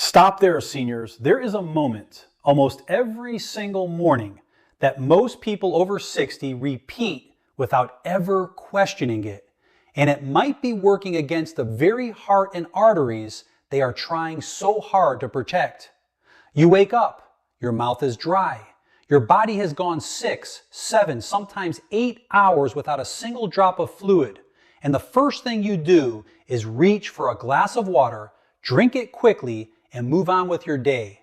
Stop there, seniors. There is a moment almost every single morning that most people over 60 repeat without ever questioning it. And it might be working against the very heart and arteries they are trying so hard to protect. You wake up, your mouth is dry, your body has gone 6, 7, sometimes 8 hours without a single drop of fluid. And the first thing you do is reach for a glass of water, drink it quickly, and move on with your day.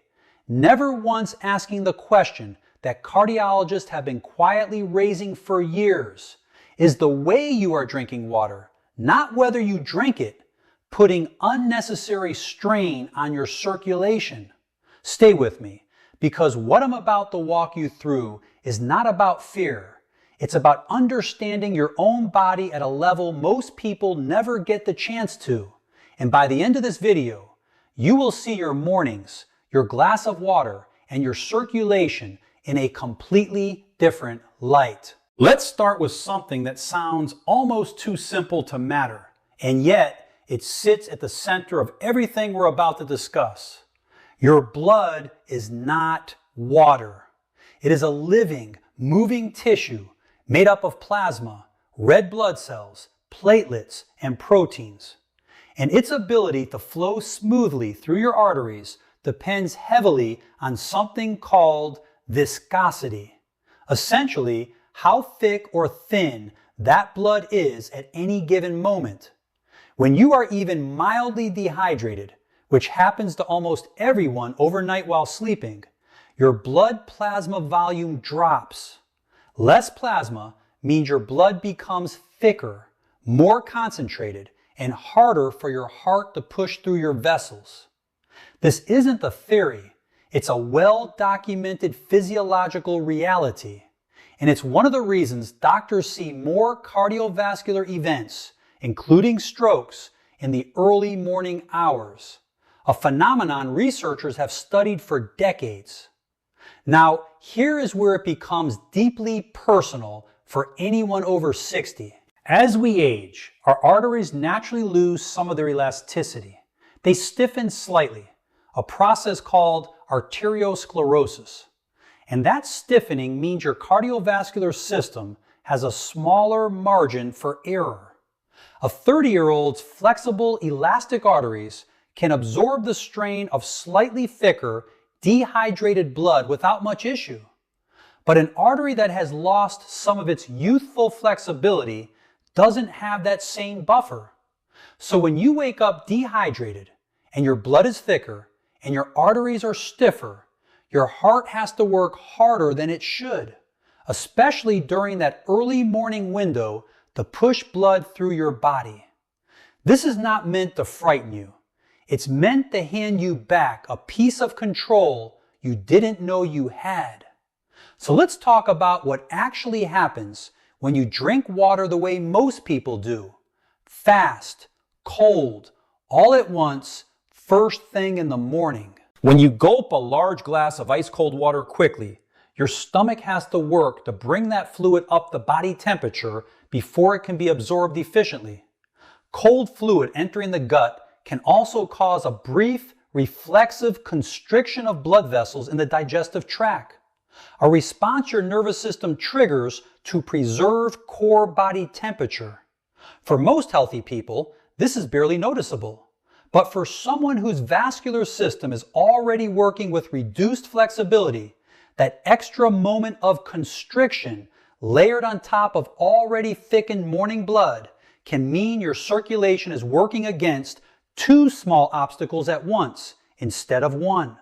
Never once asking the question that cardiologists have been quietly raising for years. Is the way you are drinking water, not whether you drink it, putting unnecessary strain on your circulation? Stay with me, because what I'm about to walk you through is not about fear. It's about understanding your own body at a level most people never get the chance to. And by the end of this video, you will see your mornings, your glass of water, and your circulation in a completely different light. Let's start with something that sounds almost too simple to matter, and yet it sits at the center of everything we're about to discuss. Your blood is not water. It is a living, moving tissue made up of plasma, red blood cells, platelets, and proteins. And its ability to flow smoothly through your arteries depends heavily on something called viscosity. Essentially, how thick or thin that blood is at any given moment. When you are even mildly dehydrated, which happens to almost everyone overnight while sleeping, your blood plasma volume drops. Less plasma means your blood becomes thicker, more concentrated, and harder for your heart to push through your vessels. This isn't a theory. It's a well-documented physiological reality. And it's one of the reasons doctors see more cardiovascular events, including strokes, in the early morning hours, a phenomenon researchers have studied for decades. Now, here is where it becomes deeply personal for anyone over 60. As we age, our arteries naturally lose some of their elasticity. They stiffen slightly, a process called arteriosclerosis. And that stiffening means your cardiovascular system has a smaller margin for error. A 30-year-old's flexible, elastic arteries can absorb the strain of slightly thicker, dehydrated blood without much issue. But an artery that has lost some of its youthful flexibility doesn't have that same buffer. So when you wake up dehydrated and your blood is thicker and your arteries are stiffer, your heart has to work harder than it should, especially during that early morning window to push blood through your body. This is not meant to frighten you. It's meant to hand you back a piece of control you didn't know you had. So let's talk about what actually happens when you drink water the way most people do. Fast, cold, all at once, first thing in the morning. When you gulp a large glass of ice cold water quickly, your stomach has to work to bring that fluid up the body temperature before it can be absorbed efficiently. Cold fluid entering the gut can also cause a brief, reflexive constriction of blood vessels in the digestive tract, a response your nervous system triggers to preserve core body temperature. For most healthy people, this is barely noticeable. But for someone whose vascular system is already working with reduced flexibility, that extra moment of constriction layered on top of already thickened morning blood can mean your circulation is working against 2 small obstacles at once instead of 1.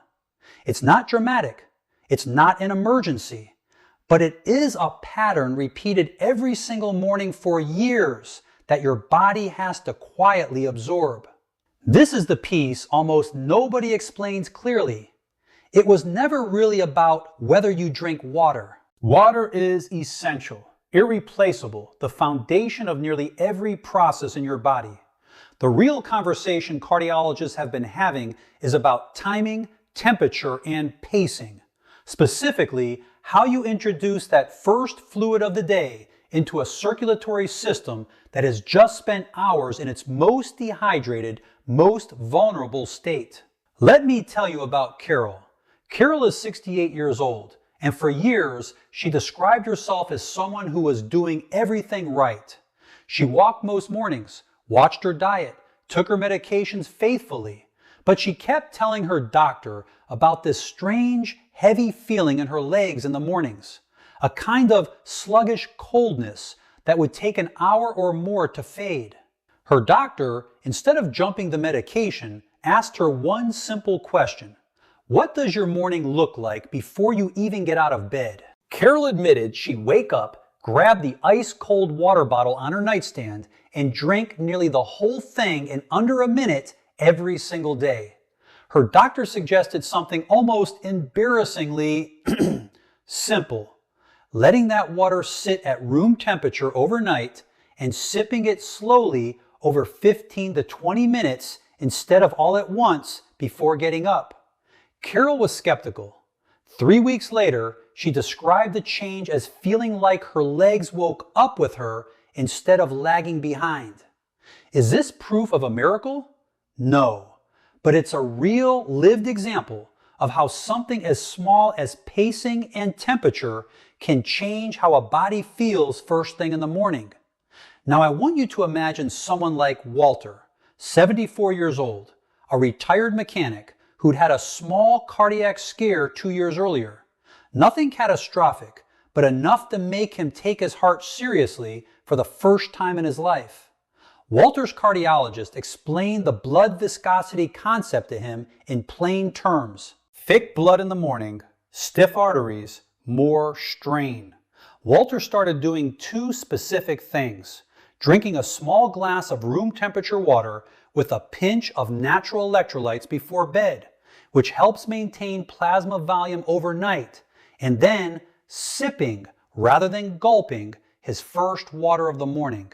It's not dramatic. It's not an emergency. But it is a pattern repeated every single morning for years that your body has to quietly absorb. This is the piece almost nobody explains clearly. It was never really about whether you drink water. Water is essential, irreplaceable, the foundation of nearly every process in your body. The real conversation cardiologists have been having is about timing, temperature, and pacing. Specifically, how you introduce that first fluid of the day into a circulatory system that has just spent hours in its most dehydrated, most vulnerable state. Let me tell you about Carol. Carol is 68 years old, and for years she described herself as someone who was doing everything right. She walked most mornings, watched her diet, took her medications faithfully, but she kept telling her doctor about this strange, heavy feeling in her legs in the mornings, a kind of sluggish coldness that would take an hour or more to fade. Her doctor, instead of jumping the medication, asked her one simple question: what does your morning look like before you even get out of bed? Carol admitted she'd wake up, grab the ice-cold water bottle on her nightstand, and drink nearly the whole thing in under a minute every single day. Her doctor suggested something almost embarrassingly simple: letting that water sit at room temperature overnight and sipping it slowly over 15 to 20 minutes instead of all at once before getting up. Carol was skeptical. 3 weeks later, she described the change as feeling like her legs woke up with her instead of lagging behind. Is this proof of a miracle? No, but it's a real lived example of how something as small as pacing and temperature can change how a body feels first thing in the morning. Now I want you to imagine someone like Walter, 74 years old, a retired mechanic who'd had a small cardiac scare 2 years earlier. Nothing catastrophic, but enough to make him take his heart seriously for the first time in his life. Walter's cardiologist explained the blood viscosity concept to him in plain terms. Thick blood in the morning, stiff arteries, more strain. Walter started doing 2 specific things: drinking a small glass of room temperature water with a pinch of natural electrolytes before bed, which helps maintain plasma volume overnight, and then sipping rather than gulping his first water of the morning.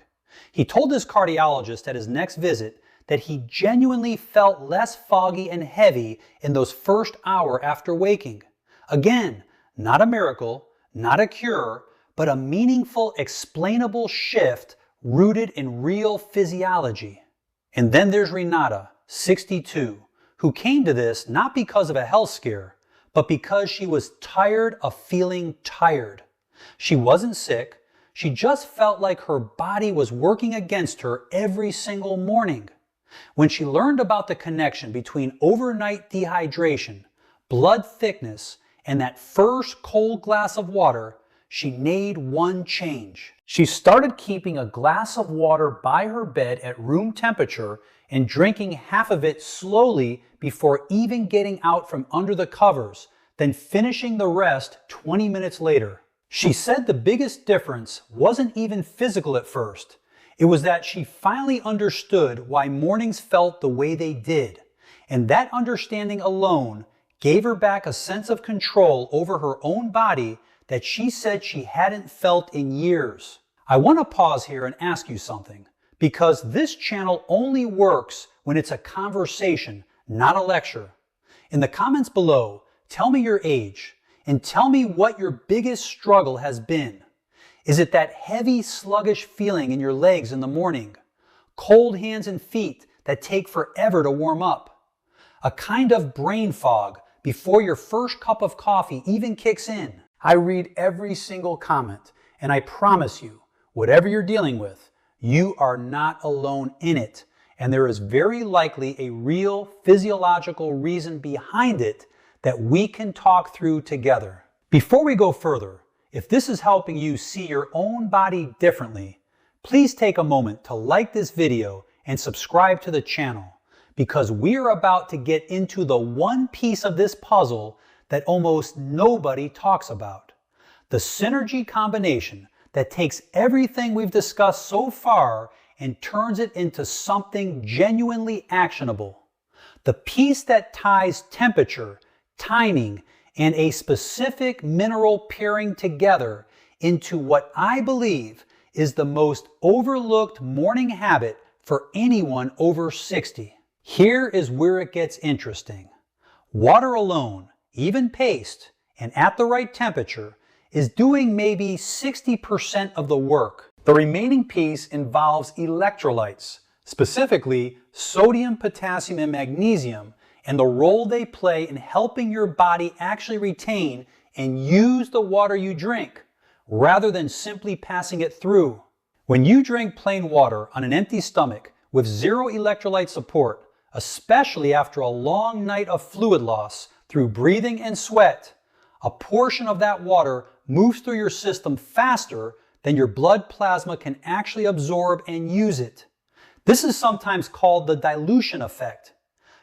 He told his cardiologist at his next visit that he genuinely felt less foggy and heavy in those first hour after waking. Again, not a miracle, not a cure, but a meaningful, explainable shift rooted in real physiology. And then there's Renata, 62, who came to this not because of a health scare, but because she was tired of feeling tired. She wasn't sick, she just felt like her body was working against her every single morning. When she learned about the connection between overnight dehydration, blood thickness, and that first cold glass of water, she made one change. She started keeping a glass of water by her bed at room temperature and drinking half of it slowly before even getting out from under the covers, then finishing the rest 20 minutes later. She said the biggest difference wasn't even physical at first. It was that she finally understood why mornings felt the way they did, and that understanding alone gave her back a sense of control over her own body that she said she hadn't felt in years. I want to pause here and ask you something, because this channel only works when it's a conversation, not a lecture. In the comments below, tell me your age, and tell me what your biggest struggle has been. Is it that heavy, sluggish feeling in your legs in the morning? Cold hands and feet that take forever to warm up? A kind of brain fog before your first cup of coffee even kicks in? I read every single comment, and I promise you, whatever you're dealing with, you are not alone in it, and there is very likely a real physiological reason behind it that we can talk through together. Before we go further, if this is helping you see your own body differently, please take a moment to like this video and subscribe to the channel, because we're about to get into the one piece of this puzzle that almost nobody talks about. The synergy combination that takes everything we've discussed so far and turns it into something genuinely actionable. The piece that ties temperature, timing, and a specific mineral pairing together into what I believe is the most overlooked morning habit for anyone over 60. Here is where it gets interesting. Water alone, even paced, and at the right temperature, is doing maybe 60% of the work. The remaining piece involves electrolytes, specifically sodium, potassium, and magnesium, and the role they play in helping your body actually retain and use the water you drink, rather than simply passing it through. When you drink plain water on an empty stomach with zero electrolyte support, especially after a long night of fluid loss through breathing and sweat, a portion of that water moves through your system faster than your blood plasma can actually absorb and use it. This is sometimes called the dilution effect.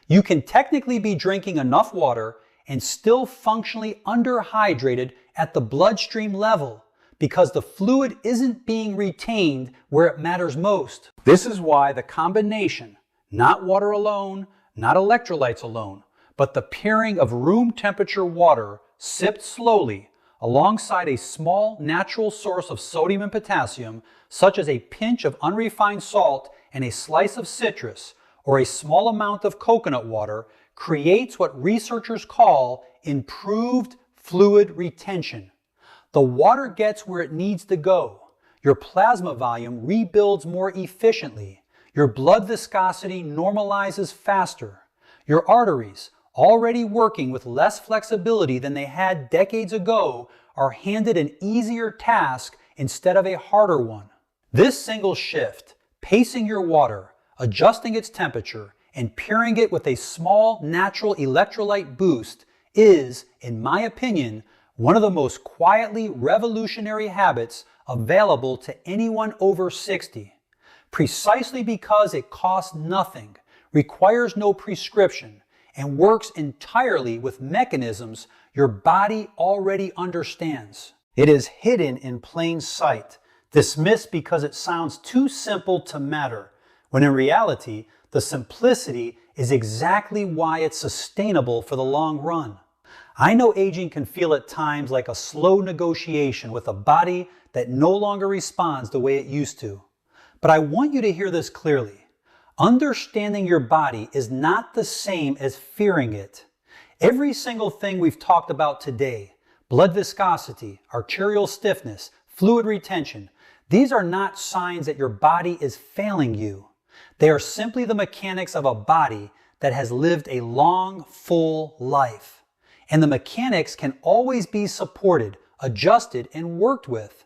You can technically be drinking enough water and still functionally underhydrated at the bloodstream level because the fluid isn't being retained where it matters most. This is why the combination, not water alone, not electrolytes alone, but the pairing of room temperature water sipped slowly alongside a small natural source of sodium and potassium, such as a pinch of unrefined salt and a slice of citrus, or a small amount of coconut water, creates what researchers call improved fluid retention. The water gets where it needs to go. Your plasma volume rebuilds more efficiently. Your blood viscosity normalizes faster. Your arteries, already working with less flexibility than they had decades ago, are handed an easier task instead of a harder one. This single shift, pacing your water, adjusting its temperature, and pairing it with a small natural electrolyte boost is, in my opinion, one of the most quietly revolutionary habits available to anyone over 60. Precisely because it costs nothing, requires no prescription, and works entirely with mechanisms your body already understands. It is hidden in plain sight, dismissed because it sounds too simple to matter, when in reality, the simplicity is exactly why it's sustainable for the long run. I know aging can feel at times like a slow negotiation with a body that no longer responds the way it used to. But I want you to hear this clearly. Understanding your body is not the same as fearing it. Every single thing we've talked about today, blood viscosity, arterial stiffness, fluid retention, these are not signs that your body is failing you. They are simply the mechanics of a body that has lived a long, full life. And the mechanics can always be supported, adjusted, and worked with.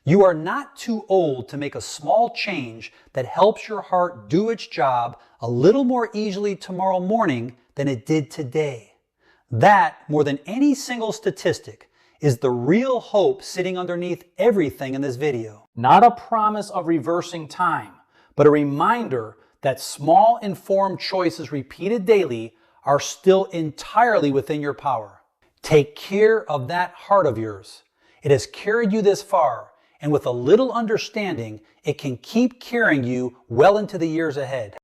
You are not too old to make a small change that helps your heart do its job a little more easily tomorrow morning than it did today. That, more than any single statistic, is the real hope sitting underneath everything in this video. Not a promise of reversing time, but a reminder that small informed choices repeated daily are still entirely within your power. Take care of that heart of yours. It has carried you this far, and with a little understanding, it can keep carrying you well into the years ahead.